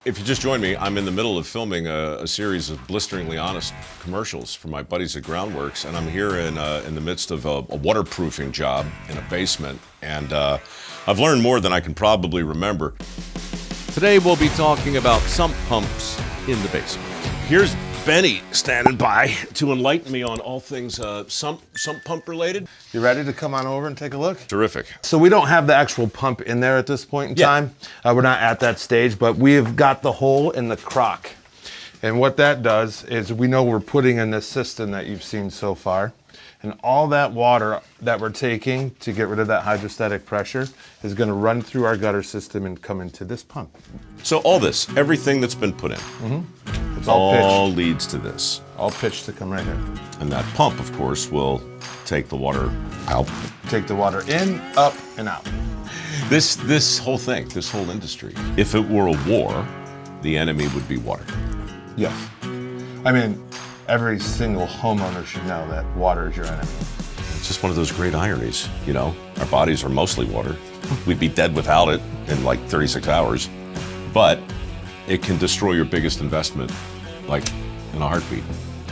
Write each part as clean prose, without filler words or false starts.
If you just joined me, I'm in the middle of filming a series of blisteringly honest commercials for my buddies at Groundworks, and I'm here in the midst of a waterproofing job in a basement, and I've learned more than I can probably remember. Today we'll be talking about sump pumps in the basement. Here's Benny standing by to enlighten me on all things sump pump related. You ready to come on over and take a look? Terrific. So we don't have the actual pump in there at this point in time. We're not at that stage, but we've got the hole in the crock. And what that does is we know we're putting in this system that you've seen so far. And all that water that we're taking to get rid of that hydrostatic pressure is going to run through our gutter system and come into this pump. So all this, everything that's been put in, It's all pitched. leads to this. All pitched to come right here. And that pump, of course, will take the water out. Take the water in, up, and out. This whole thing, this whole industry, if it were a war, the enemy would be water. Yes. I mean, every single homeowner should know that water is your enemy. It's just one of those great ironies, you know? Our bodies are mostly water. We'd be dead without it in like 36 hours. But it can destroy your biggest investment, like in a heartbeat.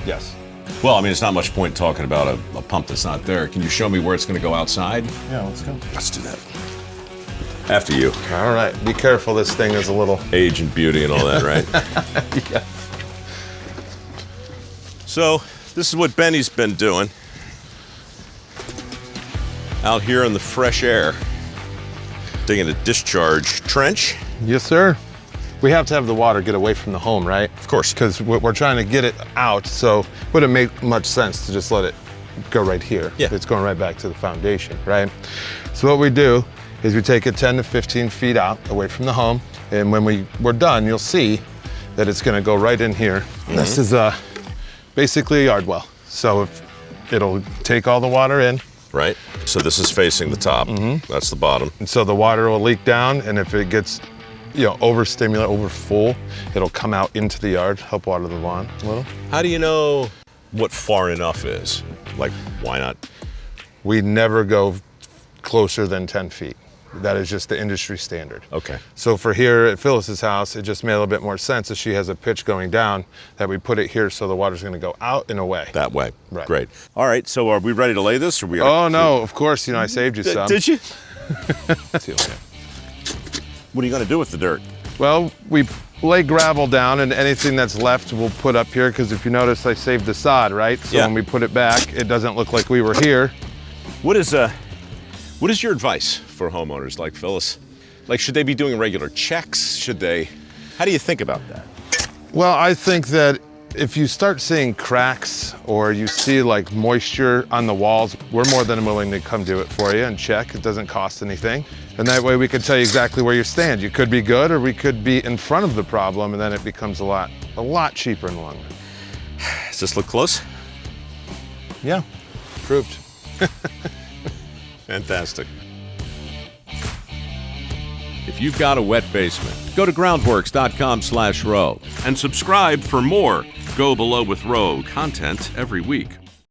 Yes. Well, I mean, it's not much point talking about a pump that's not there. Can you show me where it's gonna go outside? Yeah, let's go. Let's do that. After you. All right, be careful, this thing is a little... Age and beauty and all that, right? Yeah. So, this is what Benny's been doing. Out here in the fresh air. Digging a discharge trench. Yes, sir. We have to have the water get away from the home, right? Of course. Because we're trying to get it out, so it wouldn't make much sense to just let it go right here. Yeah. It's going right back to the foundation, right? So what we do is we take it 10 to 15 feet out, away from the home, and when we're done, you'll see that it's gonna go right in here. This is basically a yard well. So it'll take all the water in. Right? So this is facing the top. That's the bottom. And so the water will leak down, and if it gets, overstimulated, over full, it'll come out into the yard, help water the lawn a little. How do you know what far enough is? Like, why not? We never go closer than 10 feet. That is just the industry standard. Okay. So for here at Phyllis's house, it just made a little bit more sense if she has a pitch going down that we put it here so the water's gonna go out and away. That way. Right. Great. All right, so are we ready to lay this? Or we Oh no, of course, I saved you some. Did you? See, okay. What are you gonna do with the dirt? Well, we lay gravel down, and anything that's left we'll put up here, because if you notice, I saved the sod, right? So Yeah. when we put it back, it doesn't look like we were here. What is your advice for homeowners like Phyllis? Like, should they be doing regular checks? How do you think about that? Well, I think that if you start seeing cracks or you see like moisture on the walls, we're more than willing to come do it for you and check. It doesn't cost anything. And that way we can tell you exactly where you stand. You could be good, or we could be in front of the problem, and then it becomes a lot cheaper in the long run. Does this look close? Yeah, proved. Fantastic. If you've got a wet basement, go to groundworks.com/Rowe and subscribe for more Go Below with Rowe content every week.